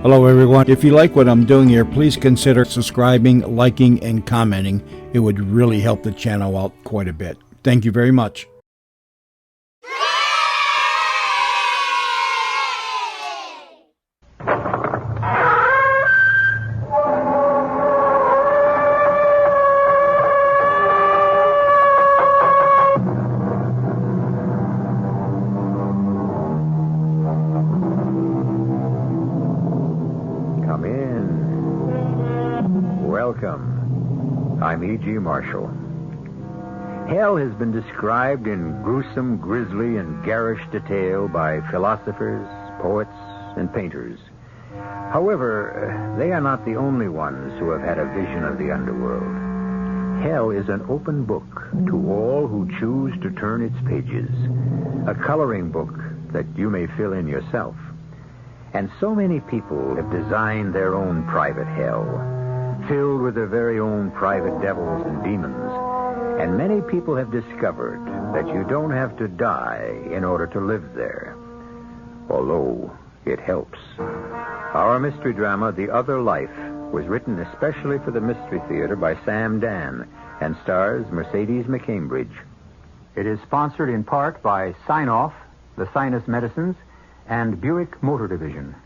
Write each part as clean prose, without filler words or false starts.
Hello, everyone. If you like what I'm doing here, please consider subscribing, liking, and commenting. It would really help the channel out quite a bit. Thank you very much. I'm E.G. Marshall. Hell has been described in gruesome, grisly, and garish detail by philosophers, poets, and painters. However, they are not the only ones who have had a vision of the underworld. Hell is an open book to all who choose to turn its pages, a coloring book that you may fill in yourself. And so many people have designed their own private hell, filled with their very own private devils and demons. And many people have discovered that you don't have to die in order to live there, although it helps. Our mystery drama, The Other Life, was written especially for the Mystery Theater by Sam Dan and stars Mercedes McCambridge. It is sponsored in part by Sign-Off, the Sinus Medicines, and Buick Motor Division.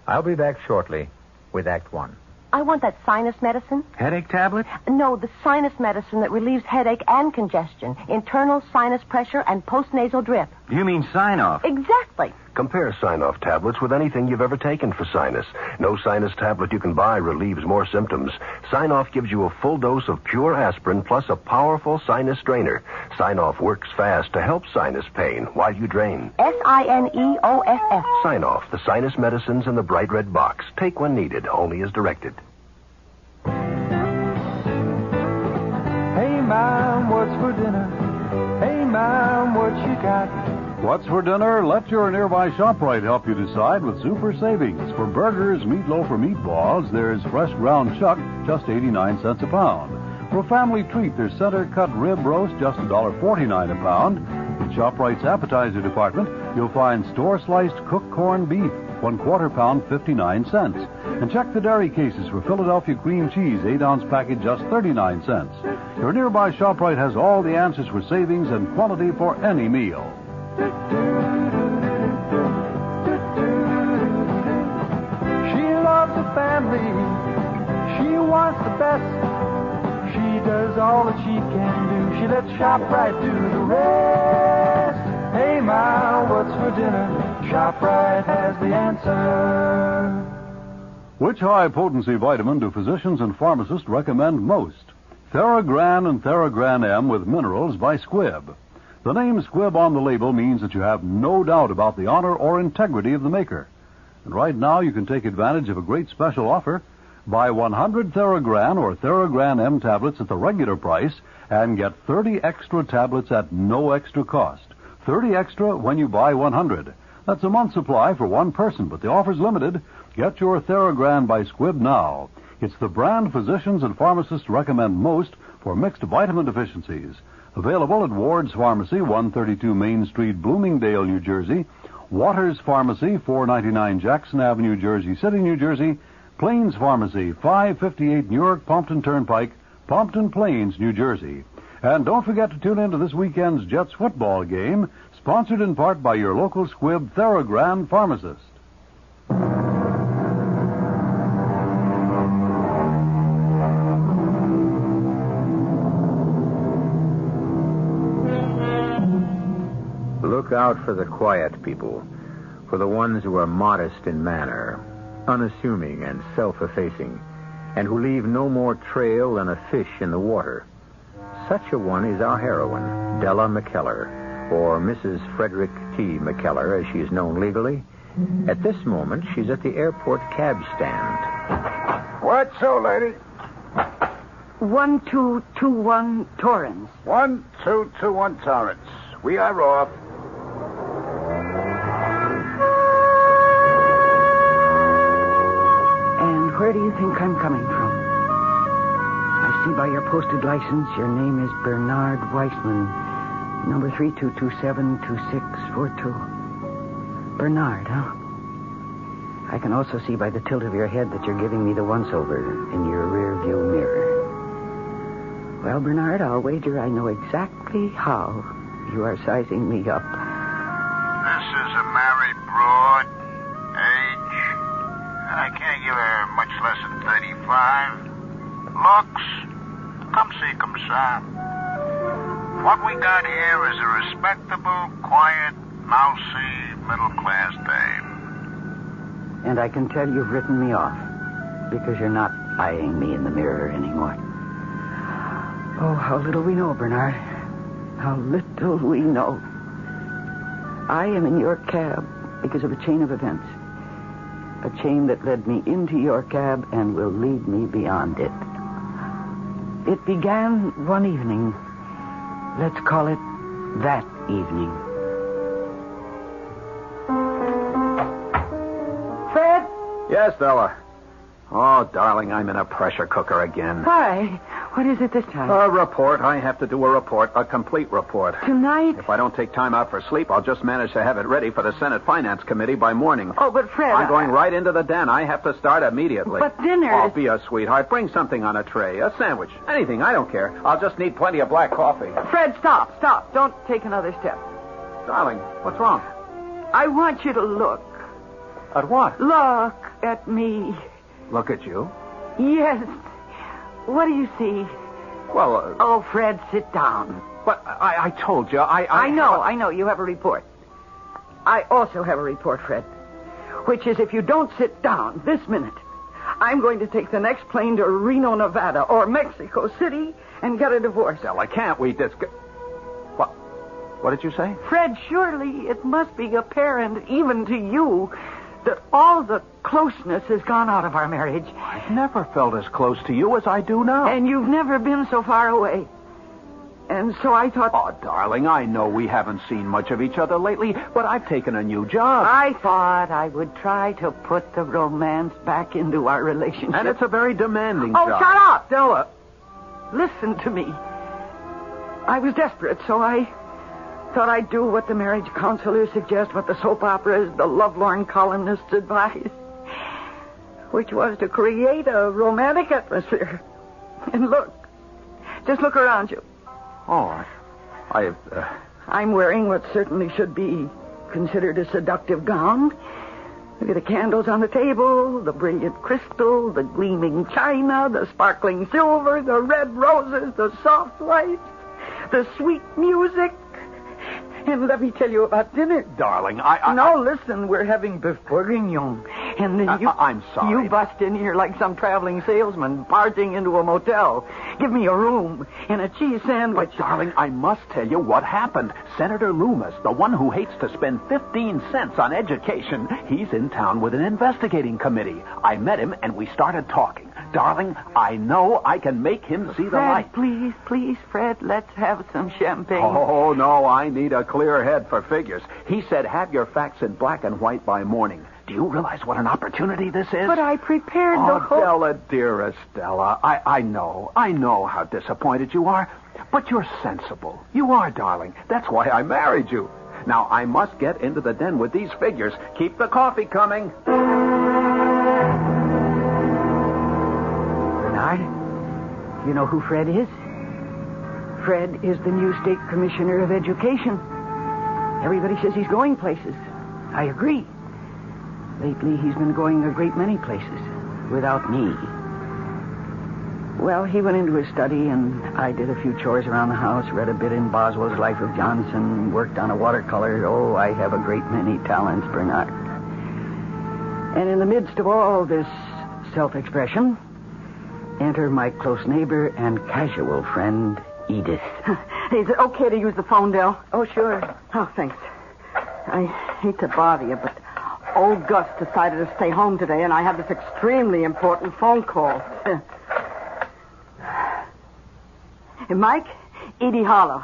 I'll be back shortly with Act One. I want that sinus medicine. Headache tablet? No, the sinus medicine that relieves headache and congestion, internal sinus pressure, and postnasal drip. You mean Sign-Off? Exactly. Compare Sign-Off tablets with anything you've ever taken for sinus. No sinus tablet you can buy relieves more symptoms. Sign-Off gives you a full dose of pure aspirin plus a powerful sinus drainer. Sign-Off works fast to help sinus pain while you drain. Sineoff. Sign-Off, the sinus medicines in the bright red box. Take when needed, only as directed. Hey, Mom, what's for dinner? Hey, Mom, what you got? What's for dinner? Let your nearby ShopRite help you decide with super savings. For burgers, meatloaf, or meatballs, there's fresh ground chuck, just 89 cents a pound. For a family treat, there's center-cut rib roast, just $1.49 a pound. In ShopRite's appetizer department, you'll find store-sliced cooked corned beef, 1/4 pound, 59 cents. And check the dairy cases for Philadelphia cream cheese, 8-ounce package, just 39 cents. Your nearby ShopRite has all the answers for savings and quality for any meal. She loves the family. She wants the best. She does all that she can do. She lets ShopRite do the rest. Hey, Ma, what's for dinner? ShopRite has the answer. Which high-potency vitamin do physicians and pharmacists recommend most? Theragran and Theragran M with minerals by Squibb. The name Squibb on the label means that you have no doubt about the honor or integrity of the maker. And right now you can take advantage of a great special offer. Buy 100 Theragran or Theragran M tablets at the regular price and get 30 extra tablets at no extra cost. 30 extra when you buy 100. That's a month's supply for one person, but the offer's limited. Get your Theragran by Squibb now. It's the brand physicians and pharmacists recommend most for mixed vitamin deficiencies. Available at Ward's Pharmacy, 132 Main Street, Bloomingdale, New Jersey. Waters Pharmacy, 499 Jackson Avenue, Jersey City, New Jersey. Plains Pharmacy, 558 Newark Pompton Turnpike, Pompton Plains, New Jersey. And don't forget to tune in to this weekend's Jets football game, sponsored in part by your local Squibb Theragran pharmacist. Look out for the quiet people, for the ones who are modest in manner, unassuming and self-effacing, and who leave no more trail than a fish in the water. Such a one is our heroine, Della McKellar, or Mrs. Frederick T. McKellar, as she is known legally. At this moment, she's at the airport cab stand. What so, lady? 1221 Torrance. 1221 Torrance. We are off. And where do you think I'm coming from? I see by your posted license your name is Bernard Weissman, number 32272642. Bernard, huh? I can also see by the tilt of your head that you're giving me the once-over in your rear-view mirror. Well, Bernard, I'll wager I know exactly how you are sizing me up. This is a married broad. Age? I can't give her much less than 35. Looks? Come see, come sa. What we got here is a respectable, quiet, mousy, middle-class dame. And I can tell you've written me off because you're not eyeing me in the mirror anymore. Oh, how little we know, Bernard. How little we know. I am in your cab because of a chain of events. A chain that led me into your cab and will lead me beyond it. It began one evening. Let's call it that evening. Fred? Yes, Stella. Oh, darling, I'm in a pressure cooker again. Hi. What is it this time? A report. I have to do a report, a complete report. Tonight? If I don't take time out for sleep, I'll just manage to have it ready for the Senate Finance Committee by morning. Oh, but Fred... I'm going right into the den. I have to start immediately. But dinner... Oh, be a sweetheart. Bring something on a tray. A sandwich. Anything. I don't care. I'll just need plenty of black coffee. Fred, stop. Don't take another step. Darling, what's wrong? I want you to look. At what? Look at me. Look at you. Yes. What do you see? Well, Oh, Fred, sit down. but I told you, I know. You have a report. I also have a report, Fred. Which is if you don't sit down this minute, I'm going to take the next plane to Reno, Nevada, or Mexico City and get a divorce. Stella, can't we discuss... What did you say? Fred, surely it must be apparent, even to you, that all the closeness has gone out of our marriage. I've never felt as close to you as I do now. And you've never been so far away. And so I thought... Oh, darling, I know we haven't seen much of each other lately, but I've taken a new job. I thought I would try to put the romance back into our relationship. And it's a very demanding Oh, job. shut up, Stella. Listen to me. I was desperate, so I thought I'd do what the marriage counselors suggest, what the soap operas, the lovelorn columnists advise, which was to create a romantic atmosphere. And look, just look around you. Oh, I'm wearing what certainly should be considered a seductive gown. Look at the candles on the table, the brilliant crystal, the gleaming china, the sparkling silver, the red roses, the soft lights, the sweet music. And let me tell you about dinner. darling, No, listen, we're having beef bourguignon. And then I'm sorry. You bust in here like some traveling salesman, barging into a motel. Give me a room and a cheese sandwich. But, darling, I must tell you what happened. Senator Loomis, the one who hates to spend 15 cents on education, he's in town with an investigating committee. I met him, and we started talking. Darling, I know I can make him see the light. Please, Fred, let's have some champagne. Oh, no, I need a clear head for figures. He said have your facts in black and white by morning. Do you realize what an opportunity this is? But I prepared the whole... Stella, dearest Stella, I know how disappointed you are, but you're sensible. You are, darling. That's why I married you. Now, I must get into the den with these figures. Keep the coffee coming. Bernard, you know who Fred is? Fred is the new state commissioner of education. Everybody says he's going places. I agree. Lately, he's been going a great many places without me. Well, he went into his study, and I did a few chores around the house, read a bit in Boswell's Life of Johnson, worked on a watercolor. Oh, I have a great many talents, Bernard. And in the midst of all this self-expression, enter my close neighbor and casual friend, Edith. Is it okay to use the phone, Del? Oh, sure. Oh, thanks. I hate to bother you, but old Gus decided to stay home today, and I have this extremely important phone call. Hey, Mike, Edie Hollow.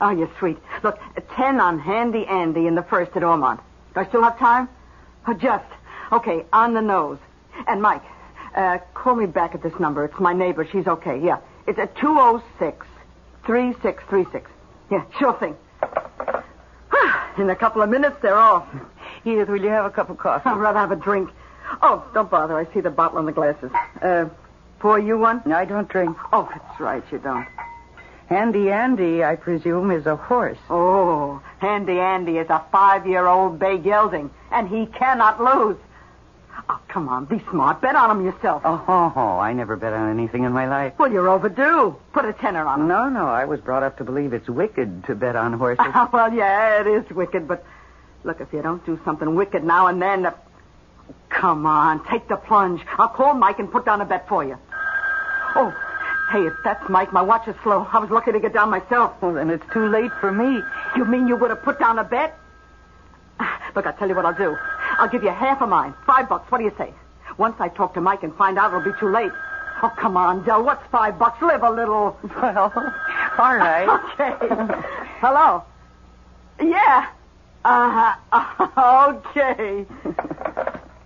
Oh, you're sweet. Look, 10 on Handy Andy in the first at Ormond. Do I still have time? Oh, just. Okay, on the nose. And Mike, call me back at this number. It's my neighbor. She's okay. Yeah. It's at 206-3636. Yeah, sure thing. In a couple of minutes, they're off. Edith, will you have a cup of coffee? I'd rather have a drink. Oh, don't bother. I see the bottle and the glasses. Pour you one? I don't drink. Oh, that's right, you don't. Handy Andy, I presume, is a horse. Oh, Handy Andy is a 5-year-old bay gelding, and he cannot lose. Oh, come on, be smart. Bet on him yourself. Oh, I never bet on anything in my life. Well, you're overdue. Put a tenner on him. No, I was brought up to believe it's wicked to bet on horses. Well, yeah, it is wicked, but look, if you don't do something wicked now and then... Come on, take the plunge. I'll call Mike and put down a bet for you. Oh, hey, if that's Mike, my watch is slow. I was lucky to get down myself. Well, then it's too late for me. You mean you would have put down a bet? Look, I'll tell you what I'll do. I'll give you half of mine. $5. What do you say? Once I talk to Mike and find out, it'll be too late. Oh, come on, Del. What's $5? Live a little. Well, all right. Okay. Hello? Yeah. Okay.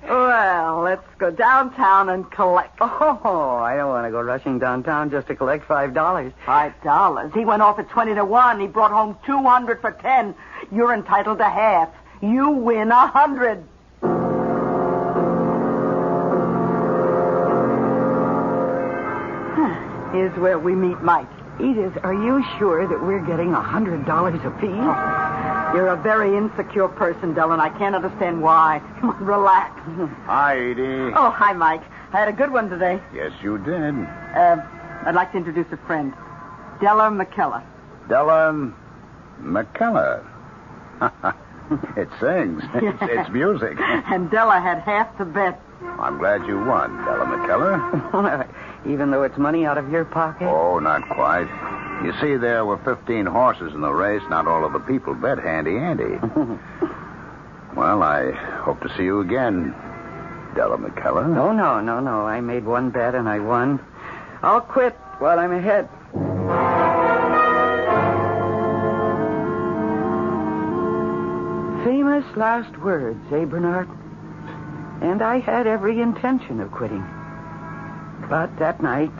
Well, let's go downtown and collect. Oh, I don't want to go rushing downtown just to collect $5. $5? He went off at 20 to 1. He brought home 200 for 10. You're entitled to half. You win 100. Here's where we meet Mike. Edith, are you sure that we're getting $100 apiece? Oh, you're a very insecure person, Del, and I can't understand why. Come on, relax. Hi, Edie. Oh, hi, Mike. I had a good one today. Yes, you did. I'd like to introduce a friend. Della McKellar. Della McKellar. It sings. It's music. And Della had half the bet. I'm glad you won, Della McKellar. Even though it's money out of your pocket? Oh, not quite. You see, there were 15 horses in the race. Not all of the people bet Handy Andy. Well, I hope to see you again, Della McKellar. Oh, no. I made one bet and I won. I'll quit while I'm ahead. Famous last words, eh, Bernard? And I had every intention of quitting. But that night,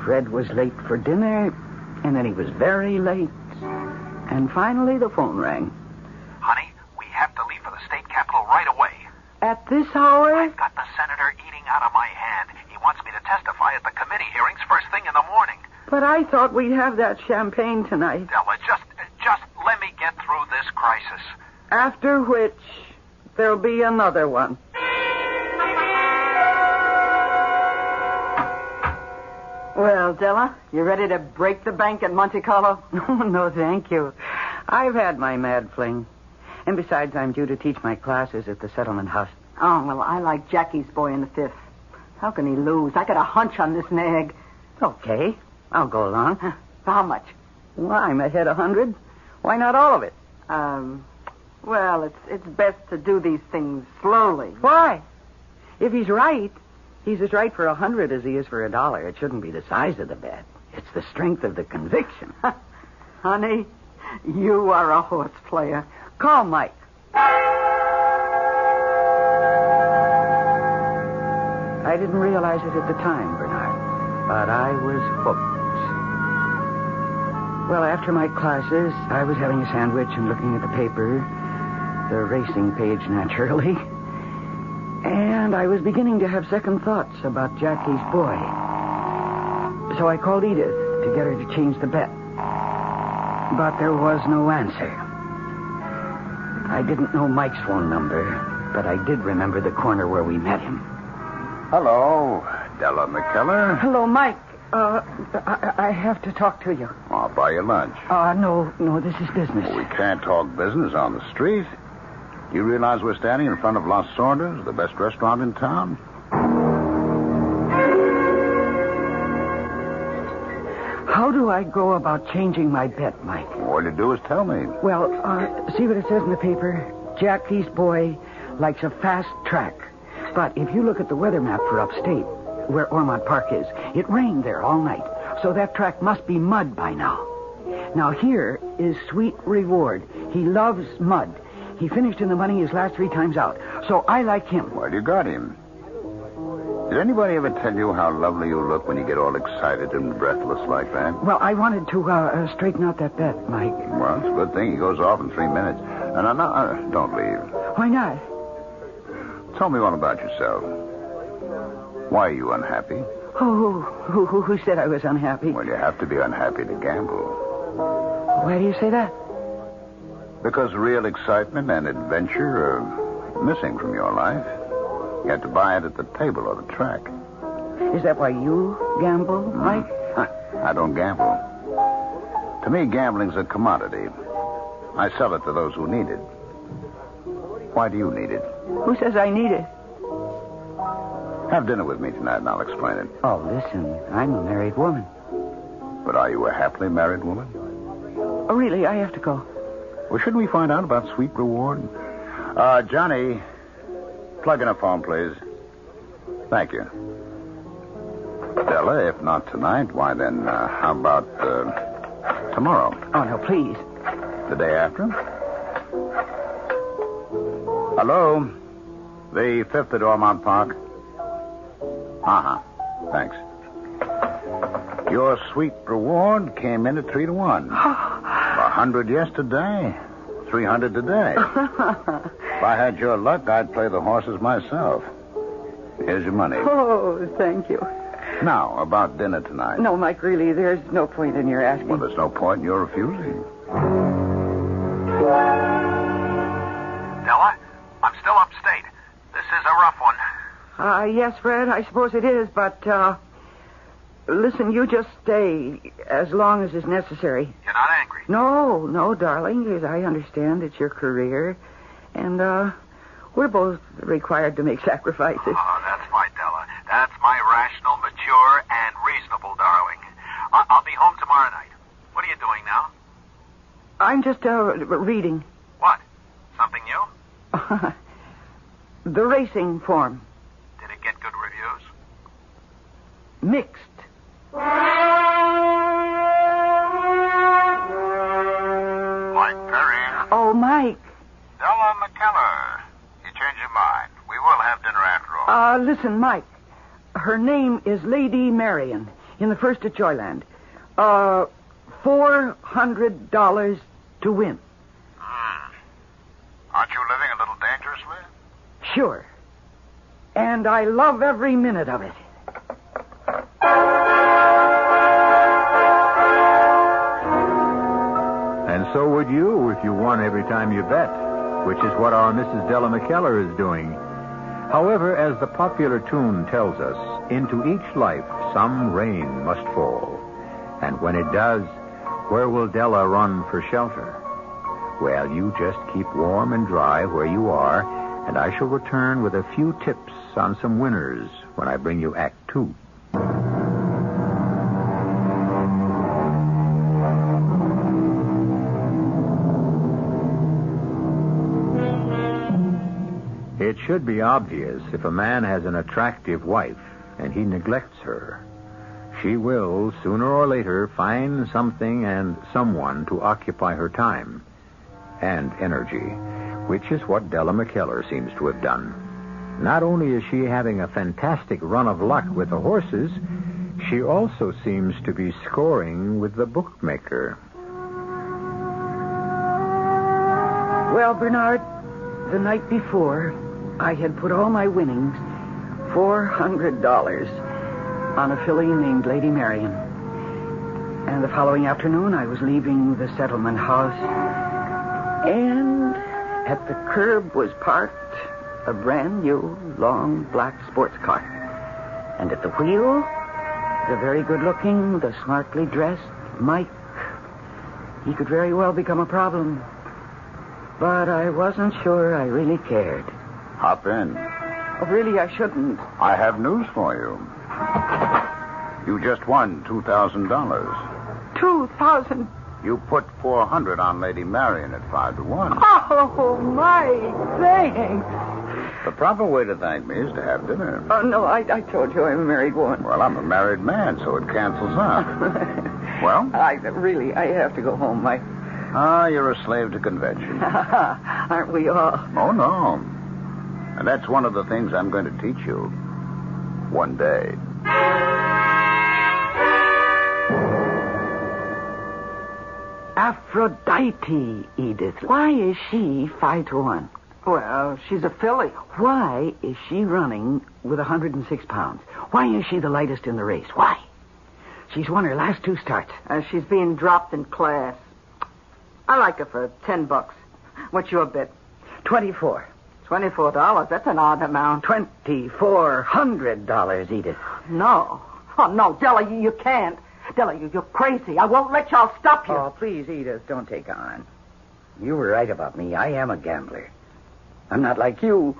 Fred was late for dinner, and then he was very late. And finally, the phone rang. Honey, we have to leave for the state capitol right away. At this hour? I've got the senator eating out of my hand. He wants me to testify at the committee hearings first thing in the morning. But I thought we'd have that champagne tonight. Della, just let me get through this crisis. After which, there'll be another one. Well, Della, you ready to break the bank at Monte Carlo? Oh, no, thank you. I've had my mad fling. And besides, I'm due to teach my classes at the settlement house. Oh, well, I like Jackie's boy in the fifth. How can he lose? I got a hunch on this nag. Okay, I'll go along. For how much? Well, I'm ahead 100. Why not all of it? Well, it's best to do these things slowly. Why? If he's right, he's as right for 100 as he is for $1. It shouldn't be the size of the bet. It's the strength of the conviction. Honey, you are a horse player. Call Mike. I didn't realize it at the time, Bernard, but I was hooked. Well, after my classes, I was having a sandwich and looking at the paper, the racing page, naturally. And I was beginning to have second thoughts about Jackie's boy. So I called Edith to get her to change the bet. But there was no answer. I didn't know Mike's phone number, but I did remember the corner where we met him. Hello, Della McKellar. Hello, Mike. I have to talk to you. I'll buy you lunch. No, this is business. We can't talk business on the street. You realize we're standing in front of Los Sordos, the best restaurant in town? How do I go about changing my bet, Mike? All you do is tell me. Well, see what it says in the paper? Jackie's boy likes a fast track. But if you look at the weather map for upstate, where Ormond Park is, it rained there all night. So that track must be mud by now. Now here is Sweet Reward. He loves mud. He finished in the money his last 3 times out. So I like him. Well, you got him. Did anybody ever tell you how lovely you look when you get all excited and breathless like that? Well, I wanted to straighten out that bet, Mike. Well, it's a good thing he goes off in 3 minutes. And no, don't leave. Why not? Tell me all about yourself. Why are you unhappy? Oh, who said I was unhappy? Well, you have to be unhappy to gamble. Why do you say that? Because real excitement and adventure are missing from your life. You have to buy it at the table or the track. Is that why you gamble, Mike? I don't gamble. To me, gambling's a commodity. I sell it to those who need it. Why do you need it? Who says I need it? Have dinner with me tonight and I'll explain it. Oh, listen, I'm a married woman. But are you a happily married woman? Oh, really? I have to go. Well, shouldn't we find out about sweet reward? Johnny, plug in a phone, please. Thank you. Della, if not tonight, why then, how about tomorrow? Oh, no, please. The day after? Hello? The 5th at Ormond Park? Uh-huh. Thanks. Your sweet reward came in at 3-1. 100 yesterday, 300 today. If I had your luck, I'd play the horses myself. Here's your money. Oh, thank you. Now, about dinner tonight. No, Mike, really, there's no point in your asking. Well, there's no point in your refusing. Della, I'm still upstate. This is a rough one. Yes, Fred, I suppose it is, but, listen, you just stay as long as is necessary. You're not angry? No, darling, as I understand, it's your career, and, we're both required to make sacrifices. Oh, that's my Della. That's my rational, mature, and reasonable darling. I'll be home tomorrow night. What are you doing now? I'm just, reading. What? Something new? The racing form. Did it get good reviews? Mixed. Mike Perry. Oh, Mike. Della McKellar. You change your mind. We will have dinner after all. Listen, Mike. Her name is Lady Marian in the first at Joyland. $400 to win. Aren't you living a little dangerously? Sure. And I love every minute of it. And so would you if you won every time you bet, which is what our Mrs. Della McKellar is doing. However, as the popular tune tells us, into each life some rain must fall. And when it does, where will Della run for shelter? Well, you just keep warm and dry where you are, and I shall return with a few tips on some winners when I bring you Act 2. It should be obvious if a man has an attractive wife and he neglects her. She will, sooner or later, find something and someone to occupy her time and energy, which is what Della McKellar seems to have done. Not only is she having a fantastic run of luck with the horses, she also seems to be scoring with the bookmaker. Well, Bernard, the night before, I had put all my winnings, $400, on a filly named Lady Marian. And the following afternoon, I was leaving the settlement house, and at the curb was parked a brand new, long, black sports car. And at the wheel, the very good-looking, the smartly dressed Mike. He could very well become a problem. But I wasn't sure I really cared. Hop in. Oh, really, I shouldn't. I have news for you. You just won $2,000. 2,000. You put 400 on Lady Marian at 5-1. Oh, Mike, thanks. The proper way to thank me is to have dinner. Oh, no, I told you I'm a married woman. Well, I'm a married man, so it cancels out. Well? I have to go home, Mike. You're a slave to convention. Aren't we all? Oh, no. And that's one of the things I'm going to teach you. One day. Aphrodite, Edith. Why is she 5-1? Well, she's a filly. Why is she running with 106 pounds? Why is she the lightest in the race? Why? She's won her last 2 starts. She's being dropped in class. I like her for $10. What's your bid? 24. $24. That's an odd amount. $2,400, Edith. No. Oh, no, Della, you can't. Della, you're crazy. I won't let y'all stop you. Oh, please, Edith, don't take on. You were right about me. I am a gambler. I'm not like you,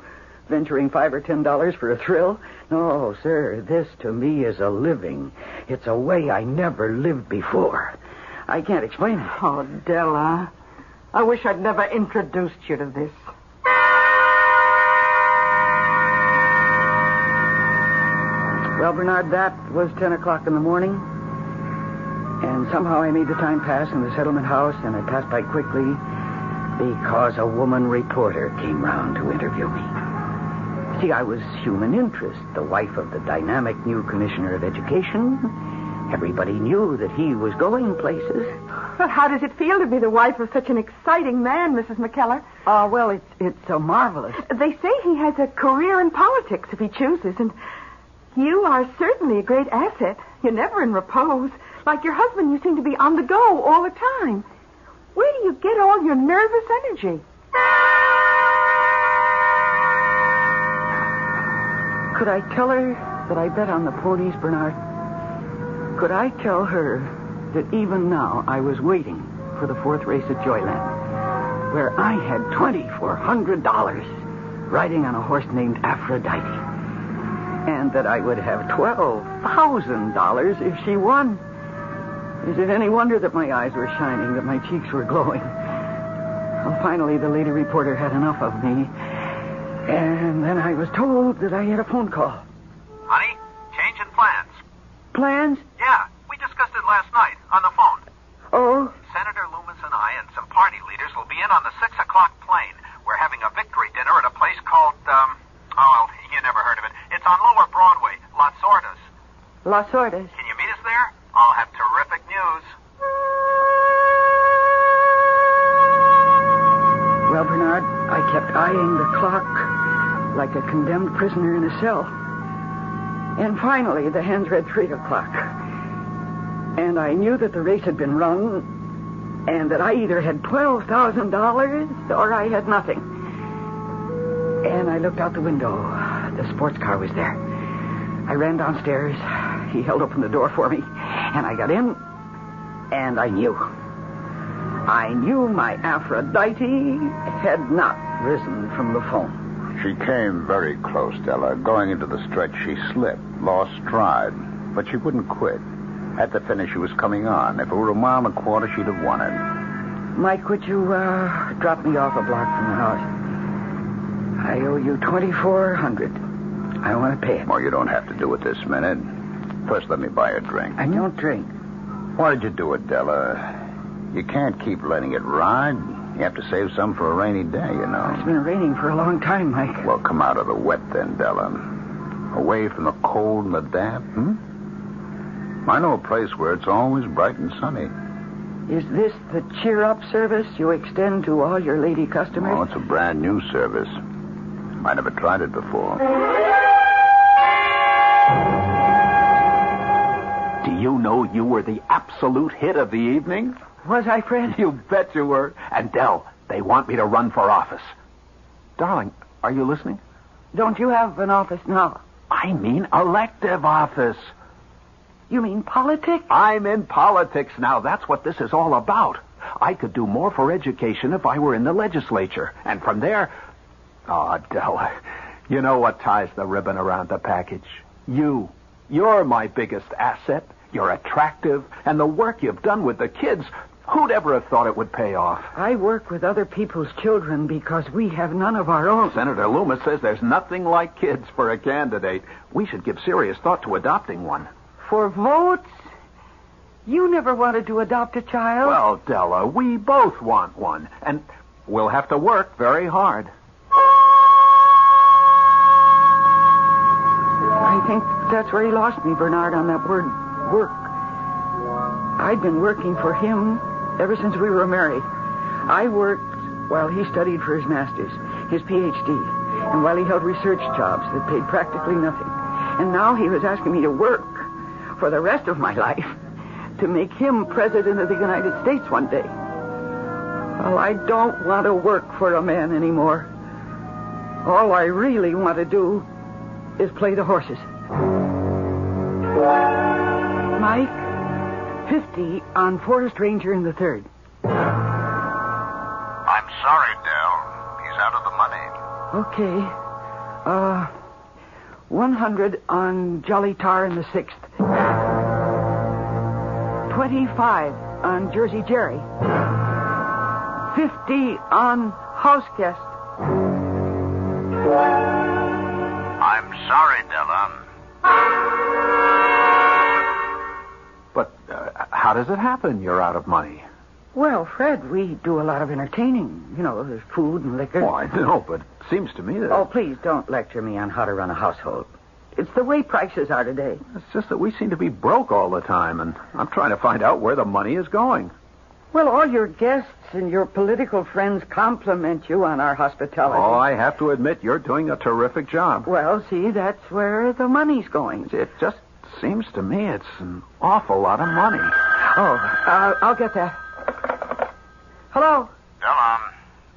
venturing $5 or $10 for a thrill. No, sir, this to me is a living. It's a way I never lived before. I can't explain it. Oh, Della, I wish I'd never introduced you to this. Well, Bernard, that was 10 o'clock in the morning. And somehow I made the time pass in the settlement house, and it passed by quickly because a woman reporter came round to interview me. See, I was human interest, the wife of the dynamic new commissioner of education. Everybody knew that he was going places. But how does it feel to be the wife of such an exciting man, Mrs. McKellar? Well, it's so marvelous. They say he has a career in politics if he chooses, and you are certainly a great asset. You're never in repose. Like your husband, you seem to be on the go all the time. Where do you get all your nervous energy? Could I tell her that I bet on the ponies, Bernard? Could I tell her that even now I was waiting for the 4th race at Joyland, where I had $2,400 riding on a horse named Aphrodite, and that I would have $12,000 if she won? Is it any wonder that my eyes were shining, that my cheeks were glowing? Well, finally, the lady reporter had enough of me, and then I was told that I had a phone call. Honey, change in plans. Plans? Yeah, we discussed it last night on the phone. Oh? Senator Loomis and I and some party leaders will be in on the 6 o'clock plane. We're having a victory dinner at a place called, you never heard of it. It's on Lower Broadway, Las Sordas. Las Sordas? Can you meet us there? I'll have terrific news. Well, Bernard, I kept eyeing the clock like a condemned prisoner in a cell. And finally, the hands read 3 o'clock. And I knew that the race had been run, and that I either had $12,000 or I had nothing. And I looked out the window. The sports car was there. I ran downstairs. He held open the door for me, and I got in, and I knew. I knew my Aphrodite had not risen from the phone. She came very close, Della. Going into the stretch, she slipped, lost stride, but she wouldn't quit. At the finish, she was coming on. If it were a mile and a quarter, she'd have won it. Mike, would you drop me off a block from the house? I owe you $2,400. I want to pay it. Well, you don't have to do it this minute. First, let me buy a drink. I don't drink. Why did you do it, Della? You can't keep letting it ride. You have to save some for a rainy day, you know. It's been raining for a long time, Mike. Well, come out of the wet then, Della. Away from the cold and the damp, I know a place where it's always bright and sunny. Is this the cheer-up service you extend to all your lady customers? Oh, it's a brand new service. I never tried it before. Do you know you were the absolute hit of the evening? Was I, Fred? You bet you were. And, Del, they want me to run for office. Darling, are you listening? Don't you have an office now? I mean elective office. You mean politics? I'm in politics now. That's what this is all about. I could do more for education if I were in the legislature. And from there... Oh, Della, you know what ties the ribbon around the package? You. You're my biggest asset. You're attractive. And the work you've done with the kids, who'd ever have thought it would pay off? I work with other people's children because we have none of our own. Senator Loomis says there's nothing like kids for a candidate. We should give serious thought to adopting one. For votes? You never wanted to adopt a child? Well, Della, we both want one. And we'll have to work very hard. I think that's where he lost me, Bernard, on that word, work. I'd been working for him ever since we were married. I worked while he studied for his master's. his Ph.D., and while he held research jobs that paid practically nothing. And now he was asking me to work for the rest of my life to make him president of the United States one day. Well, I don't want to work for a man anymore. All I really want to do is play the horses. Mike, 50 on Forest Ranger in the third. I'm sorry, Dell. He's out of the money. Okay. 100 on Jolly Tar in the sixth. 25 on Jersey Jerry. 50 on House Guest. I'm sorry, Della. But how does it happen you're out of money? Well, Fred, we do a lot of entertaining. You know, there's food and liquor. Oh, I know, but it seems to me that... Oh, please don't lecture me on how to run a household. It's the way prices are today. It's just that we seem to be broke all the time, and I'm trying to find out where the money is going. Well, all your guests and your political friends compliment you on our hospitality. Oh, I have to admit, you're doing a terrific job. Well, see, that's where the money's going. It just seems to me it's an awful lot of money. Oh, I'll get that. Hello? Della,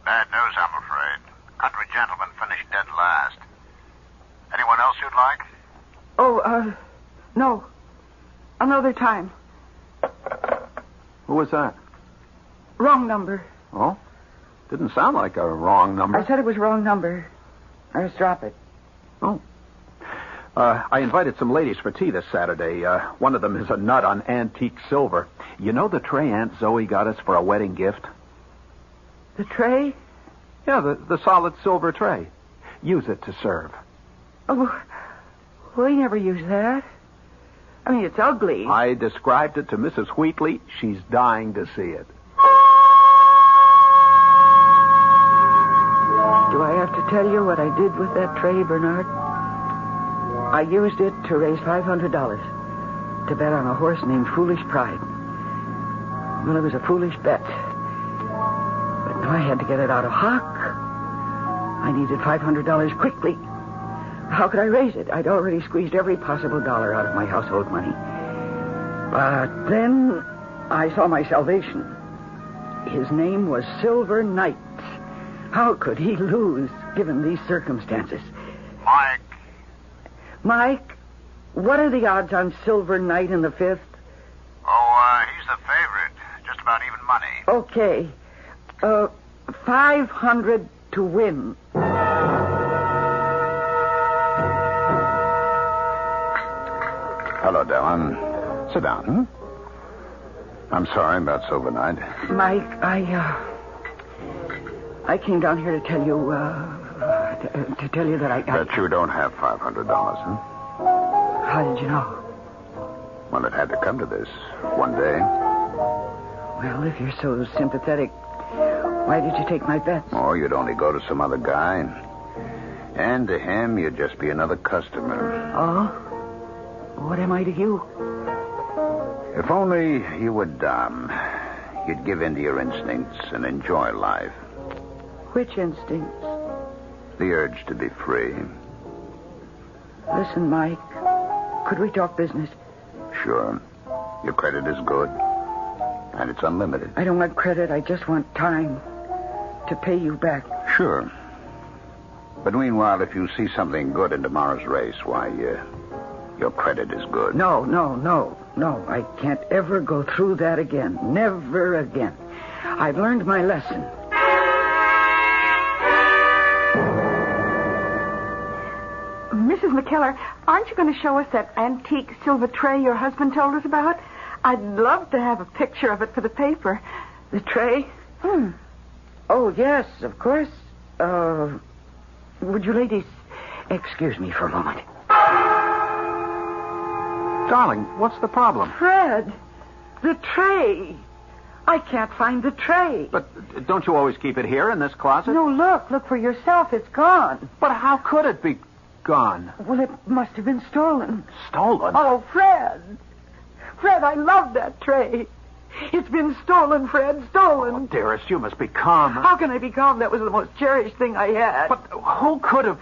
bad news, I'm afraid. Country gentleman finished dead last. Anyone else you'd like? Oh, no. Another time. Who was that? Wrong number. Oh? Didn't sound like a wrong number. I said it was wrong number. I just drop it. Oh. I invited some ladies for tea this Saturday. One of them is a nut on antique silver. You know the tray Aunt Zoe got us for a wedding gift? The tray? Yeah, the solid silver tray. Use it to serve. Oh, we never use that. I mean, it's ugly. I described it to Mrs. Wheatley. She's dying to see it. Do I have to tell you what I did with that tray, Bernard? I used it to raise $500 to bet on a horse named Foolish Pride. Well, it was a foolish bet. But now I had to get it out of hock. I needed $500 quickly. How could I raise it? I'd already squeezed every possible dollar out of my household money. But then I saw my salvation. His name was Silver Knight. How could he lose, given these circumstances? Mike, what are the odds on Silver Knight in the fifth? Oh, he's the favorite. Just about even money. Okay. 500 to win. Hello, Dellen. Sit down. I'm sorry about Silver Knight. Mike, I came down here to tell you, to tell you that I... That you don't have $500, huh? How did you know? Well, it had to come to this one day. Well, if you're so sympathetic, why did you take my bets? Oh, you'd only go to some other guy. And to him, you'd just be another customer. Oh? What am I to you? If only you would, you'd give in to your instincts and enjoy life. Which instincts? The urge to be free. Listen, Mike, could we talk business? Sure. Your credit is good. And it's unlimited. I don't want credit. I just want time to pay you back. Sure. But meanwhile, if you see something good in tomorrow's race, why, your credit is good. No. I can't ever go through that again. Never again. I've learned my lesson. Mrs. McKellar, aren't you going to show us that antique silver tray your husband told us about? I'd love to have a picture of it for the paper. The tray? Oh, yes, of course. Would you ladies excuse me for a moment? Darling, what's the problem? Fred, the tray. I can't find the tray. But don't you always keep it here in this closet? No, look for yourself. It's gone. But how could it be gone? Well, it must have been stolen. Stolen? Oh, Fred, I love that tray. It's been stolen, Fred, stolen. Oh, dearest, you must be calm. How can I be calm? That was the most cherished thing I had. But who could have...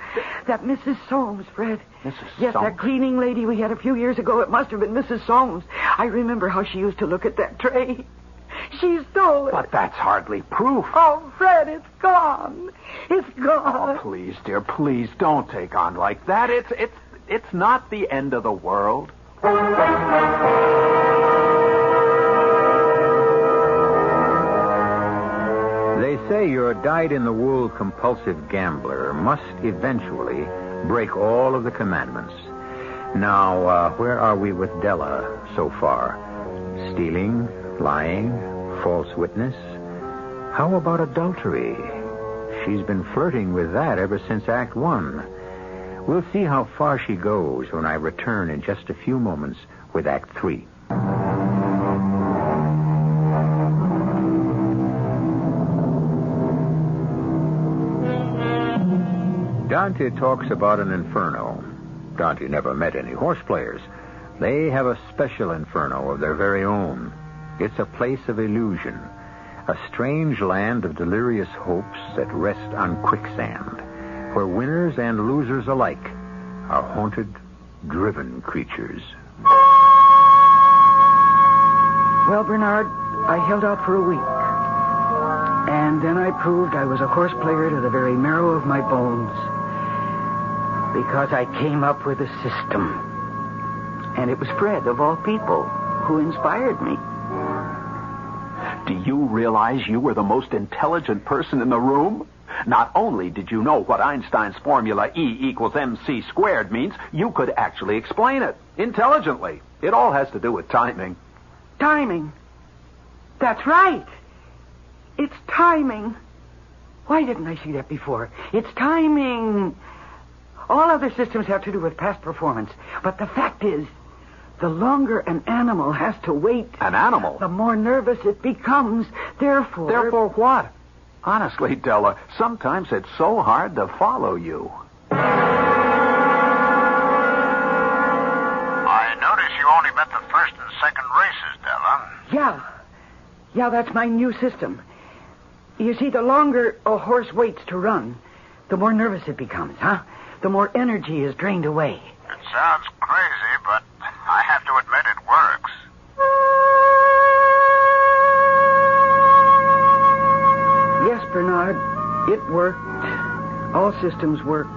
That Mrs. Soames, Fred. Mrs. Yes, Soames? that cleaning lady we had a few years ago. It must have been Mrs. Soames. I remember how she used to look at that tray. She stole it. But that's hardly proof. Oh, Fred, it's gone. It's gone. Oh, please, dear, please don't take on like that. It's not the end of the world. They say your dyed-in-the-wool compulsive gambler must eventually break all of the commandments. Now, where are we with Della so far? Stealing, lying, false witness? How about adultery? She's been flirting with that ever since Act 1. We'll see how far she goes when I return in just a few moments with Act 3. Dante talks about an inferno. Dante never met any horse players. They have a special inferno of their very own. It's a place of illusion, a strange land of delirious hopes that rest on quicksand, where winners and losers alike are haunted, driven creatures. Well, Bernard, I held out for a week. And then I proved I was a horse player to the very marrow of my bones. Because I came up with a system. And it was Fred, of all people, who inspired me. Do you realize you were the most intelligent person in the room? Not only did you know what Einstein's formula E=mc² means, you could actually explain it intelligently. It all has to do with timing. Timing? That's right. It's timing. Why didn't I see that before? It's timing. All other systems have to do with past performance. But the fact is, the longer an animal has to wait... An animal? The more nervous it becomes. Therefore... Therefore what? Honestly, Della, sometimes it's so hard to follow you. I notice you only bet the first and second races, Della. Yeah, that's my new system. You see, the longer a horse waits to run, the more nervous it becomes, huh? The more energy is drained away. It sounds crazy, but I have to admit it works. Yes, Bernard, it worked. All systems work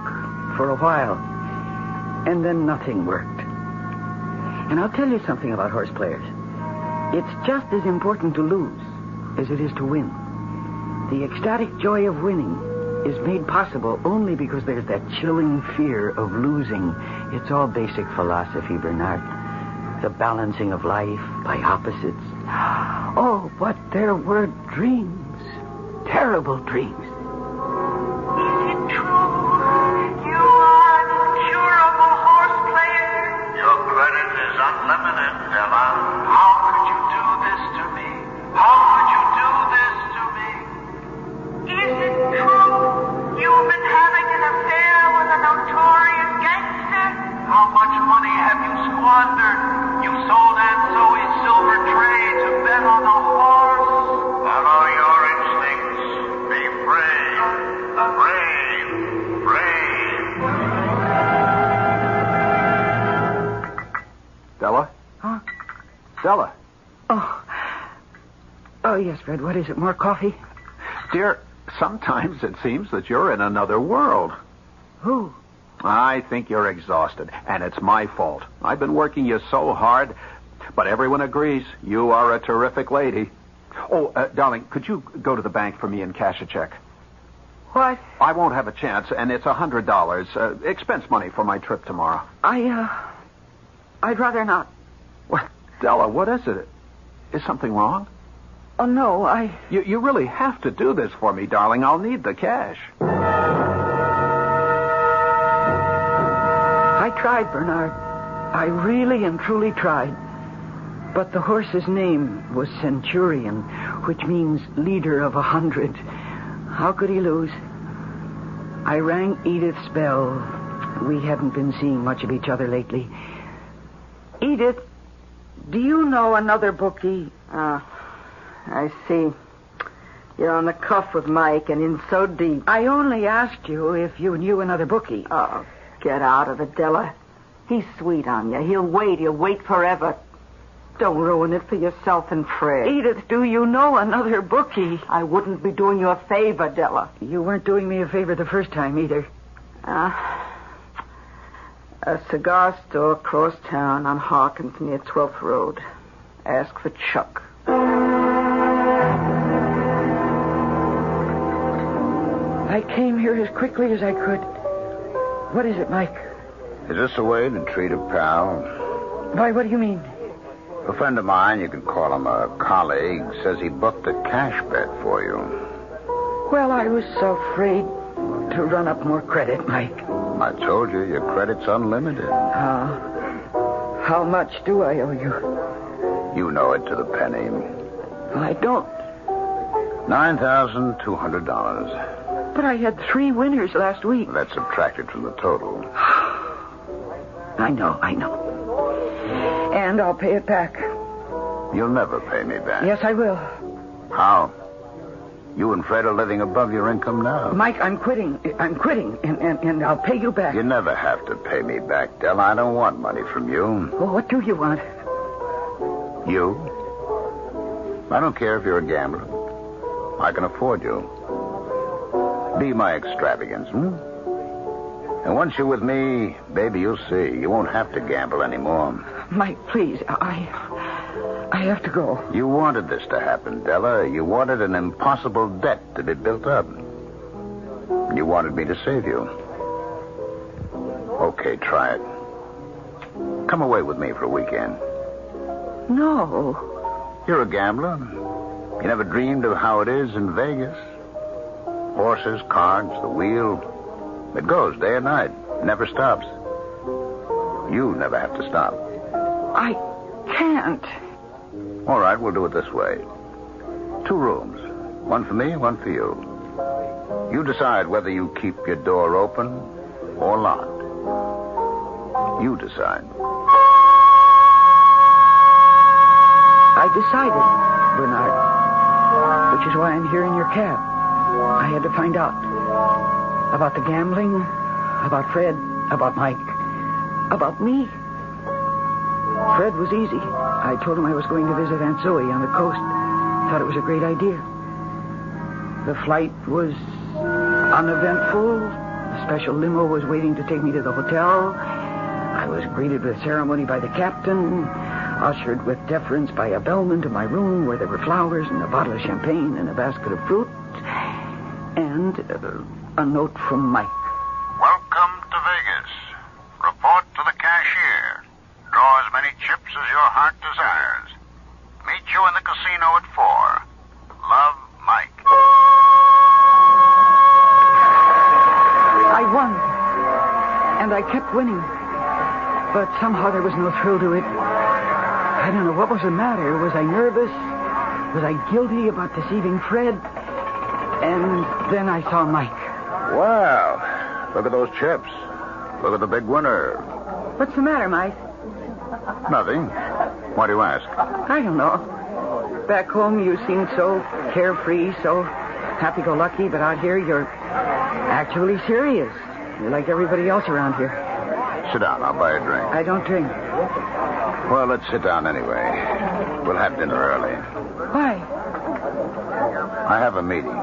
for a while. And then nothing worked. And I'll tell you something about horse players. It's just as important to lose as it is to win. The ecstatic joy of winning is made possible only because there's that chilling fear of losing. It's all basic philosophy, Bernard. The balancing of life by opposites. Oh, but there were dreams. Terrible dreams. Is it true? You are an incurable horse player? Your credit is unlimited, Della. How could you do this to me? How could you do this to me? Is it true? You've been having an affair with a notorious gangster? How much money have you squandered? You sold Aunt Zoe's silver tray to bet on a horse? Follow your instincts. Be brave. Brave. Brave. Della? Huh? Della? Oh, yes, Fred. What is it? More coffee? Dear, sometimes it seems that you're in another world. Who? I think you're exhausted, and it's my fault. I've been working you so hard, but everyone agrees you are a terrific lady. Oh, darling, could you go to the bank for me and cash a check? What? I won't have a chance, and it's $100, expense money for my trip tomorrow. I'd rather not. What? Della, what is it? Is something wrong? Oh, no, You really have to do this for me, darling. I'll need the cash. I tried, Bernard. I really and truly tried. But the horse's name was Centurion, which means leader of 100. How could he lose? I rang Edith's bell. We hadn't been seeing much of each other lately. Edith, do you know another bookie? I see. You're on the cuff with Mike and in so deep. I only asked you if you knew another bookie. Oh, get out of it, Della. He's sweet on you. He'll wait forever. Don't ruin it for yourself and Fred. Edith, do you know another bookie? I wouldn't be doing you a favor, Della. You weren't doing me a favor the first time either. A cigar store across town on Hawkins near 12th Road. Ask for Chuck. I came here as quickly as I could. What is it, Mike? Is this a way to treat a pal? Why, what do you mean? A friend of mine, you can call him a colleague, says he booked a cash bet for you. Well, I was so afraid to run up more credit, Mike. I told you, your credit's unlimited. How much do I owe you? You know it to the penny. I don't. $9,200. But I had 3 winners last week. That's subtracted from the total. I know. And I'll pay it back. You'll never pay me back. Yes, I will. How? You and Fred are living above your income now. Mike, I'm quitting, and I'll pay you back. You never have to pay me back, Dell. I don't want money from you. Well, what do you want? You? I don't care if you're a gambler. I can afford you. Be my extravagance, And once you're with me, baby, you'll see. You won't have to gamble anymore. Mike, please, I have to go. You wanted this to happen, Della. You wanted an impossible debt to be built up. You wanted me to save you. Okay, try it. Come away with me for a weekend. No. You're a gambler. You never dreamed of how it is in Vegas. Horses, cards, the wheel. It goes day and night. Never stops. You never have to stop. I can't. All right, we'll do it this way. 2 rooms. One for me, one for you. You decide whether you keep your door open or locked. You decide. I decided, Bernard. Which is why I'm here in your cab. I had to find out. About the gambling, about Fred, about Mike, about me. Fred was easy. I told him I was going to visit Aunt Zoe on the coast. Thought it was a great idea. The flight was uneventful. A special limo was waiting to take me to the hotel. I was greeted with ceremony by the captain, ushered with deference by a bellman to my room where there were flowers and a bottle of champagne and a basket of fruit. And a note from Mike. Welcome to Vegas. Report to the cashier. Draw as many chips as your heart desires. Meet you in the casino at 4. Love, Mike. I won. And I kept winning. But somehow there was no thrill to it. I don't know what was the matter. Was I nervous? Was I guilty about deceiving Fred? And then I saw Mike. Wow. Look at those chips. Look at the big winner. What's the matter, Mike? Nothing. Why do you ask? I don't know. Back home you seem so carefree, so happy-go-lucky, but out here you're actually serious. You're like everybody else around here. Sit down. I'll buy a drink. I don't drink. Well, let's sit down anyway. We'll have dinner early. Why? I have a meeting.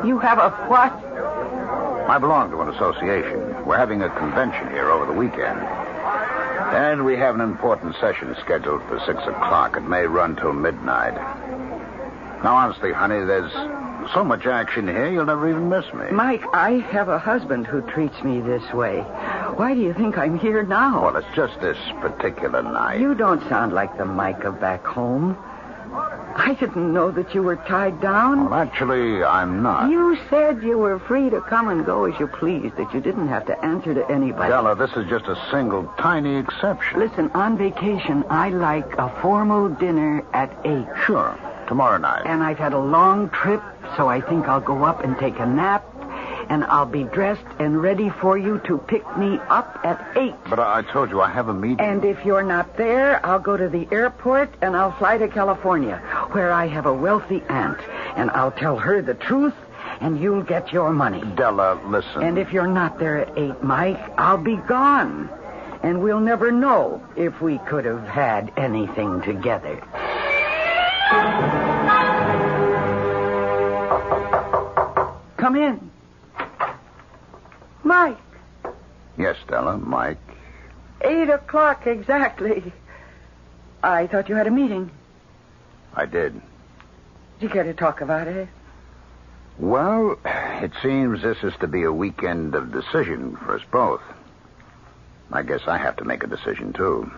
You have a what? I belong to an association. We're having a convention here over the weekend. And we have an important session scheduled for 6 o'clock. It may run till midnight. Now, honestly, honey, there's so much action here, you'll never even miss me. Mike, I have a husband who treats me this way. Why do you think I'm here now? Well, it's just this particular night. You don't sound like the Mike of back home. I didn't know that you were tied down. Well, actually, I'm not. You said you were free to come and go as you pleased, that you didn't have to answer to anybody. Della, this is just a single, tiny exception. Listen, on vacation, I like a formal dinner at 8. Sure, tomorrow night. And I've had a long trip, so I think I'll go up and take a nap, and I'll be dressed and ready for you to pick me up at 8. But I told you I have a meeting. And if you're not there, I'll go to the airport and I'll fly to California. where I have a wealthy aunt, and I'll tell her the truth, and you'll get your money. Della, listen. And if you're not there at 8, Mike, I'll be gone. And we'll never know if we could have had anything together. Come in. Mike. Yes, Della, Mike. 8 o'clock exactly. I thought you had a meeting. I did. Do you care to talk about it? Well, it seems this is to be a weekend of decision for us both. I guess I have to make a decision, too.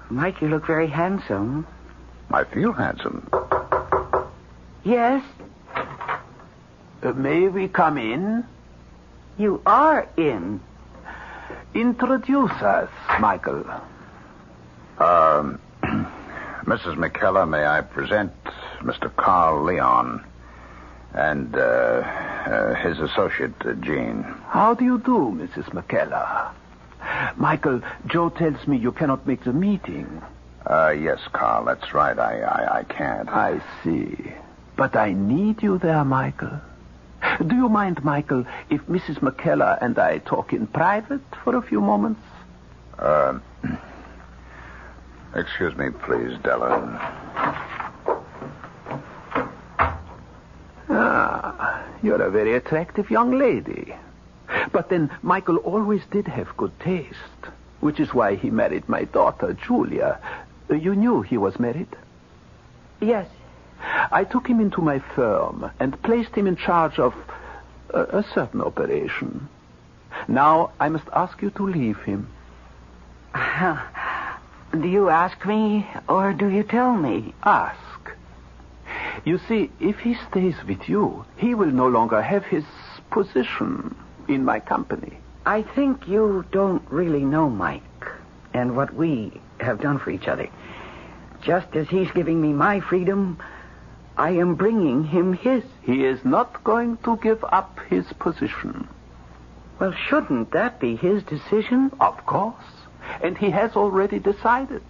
Mike, you look very handsome. I feel handsome. Yes? May we come in? You are in. Introduce us, Michael. Mrs. McKellar, may I present Mr. Carl Leon and his associate, Jean. How do you do, Mrs. McKellar? Michael, Joe tells me you cannot make the meeting. Yes, Carl, that's right. I can't. I see. But I need you there, Michael. Do you mind, Michael, if Mrs. McKellar and I talk in private for a few moments? Excuse me, please, Della. You're a very attractive young lady. But then Michael always did have good taste, which is why he married my daughter, Julia. You knew he was married? Yes. I took him into my firm and placed him in charge of a certain operation. Now I must ask you to leave him. Do you ask me or do you tell me? Ask. You see, if he stays with you, he will no longer have his position in my company. I think you don't really know Mike and what we have done for each other. Just as he's giving me my freedom, I am bringing him his. He is not going to give up his position. Well, shouldn't that be his decision? Of course. And he has already decided.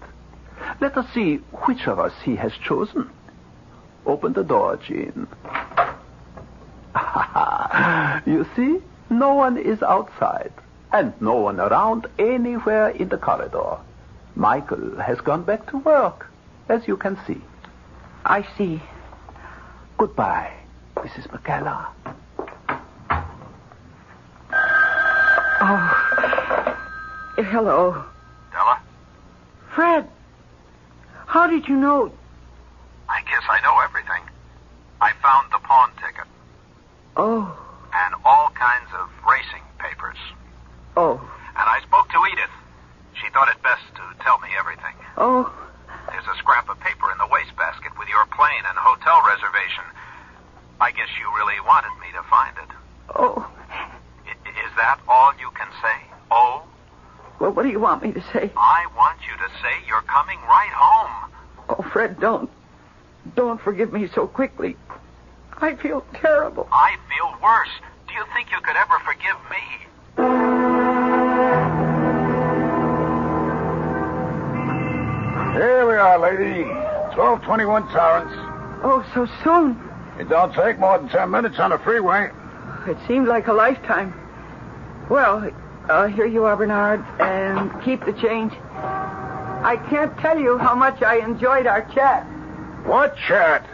Let us see which of us he has chosen. Open the door, Jean. You see? No one is outside, and no one around anywhere in the corridor. Michael has gone back to work, as you can see. I see. Goodbye, Mrs. McKellar. Oh, hello. Della? Fred, how did you know? I guess I know everything. I found the pawn ticket. Oh. And all kinds of racing papers. Oh. And I spoke to Edith. She thought it best to tell me everything. Oh. There's a scrap of paper in the wastebasket with your plane and hotel reservation. I guess you really wanted me to find it. Oh. Is that all you can say? Oh? Well, what do you want me to say? I want you to say you're coming right home. Oh, Fred, don't forgive me so quickly. I feel terrible. I feel worse. Do you think you could ever forgive me? Here we are, lady. 1221 Torrance. Oh, so soon. It don't take more than 10 minutes on the freeway. It seemed like a lifetime. Well, here you are, Bernard, and keep the change. I can't tell you how much I enjoyed our chat. What chat?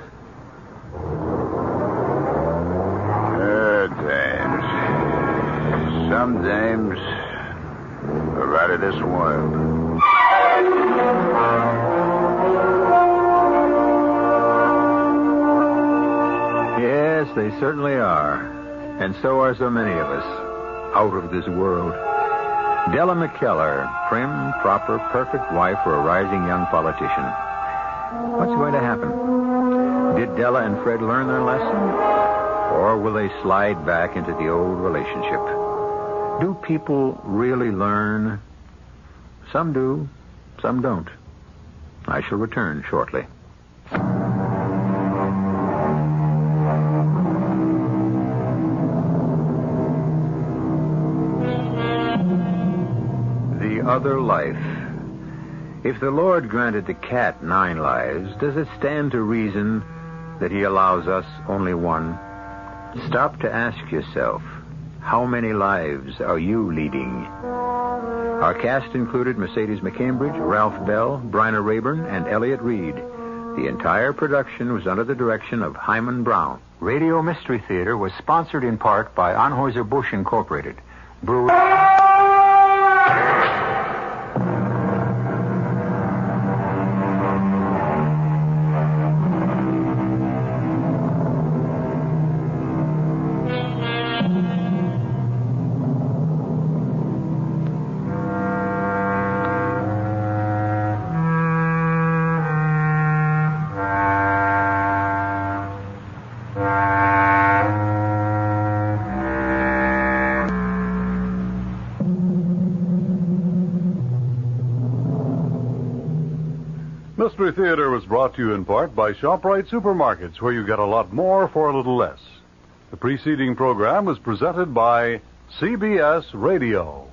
Dames. Some dames are out of this world. Yes, they certainly are. And so are so many of us. Out of this world. Della McKellar, prim, proper, perfect wife for a rising young politician. What's going to happen? Did Della and Fred learn their lesson? Or will they slide back into the old relationship? Do people really learn? Some do, some don't. I shall return shortly. The other life. If the Lord granted the cat 9 lives, does it stand to reason that he allows us only one, stop to ask yourself, how many lives are you leading? Our cast included Mercedes McCambridge, Ralph Bell, Bryna Rayburn, and Elliot Reed. The entire production was under the direction of Hyman Brown. Radio Mystery Theater was sponsored in part by Anheuser-Busch Incorporated. Brewery. Mystery Theater was brought to you in part by ShopRite Supermarkets, where you get a lot more for a little less. The preceding program was presented by CBS Radio.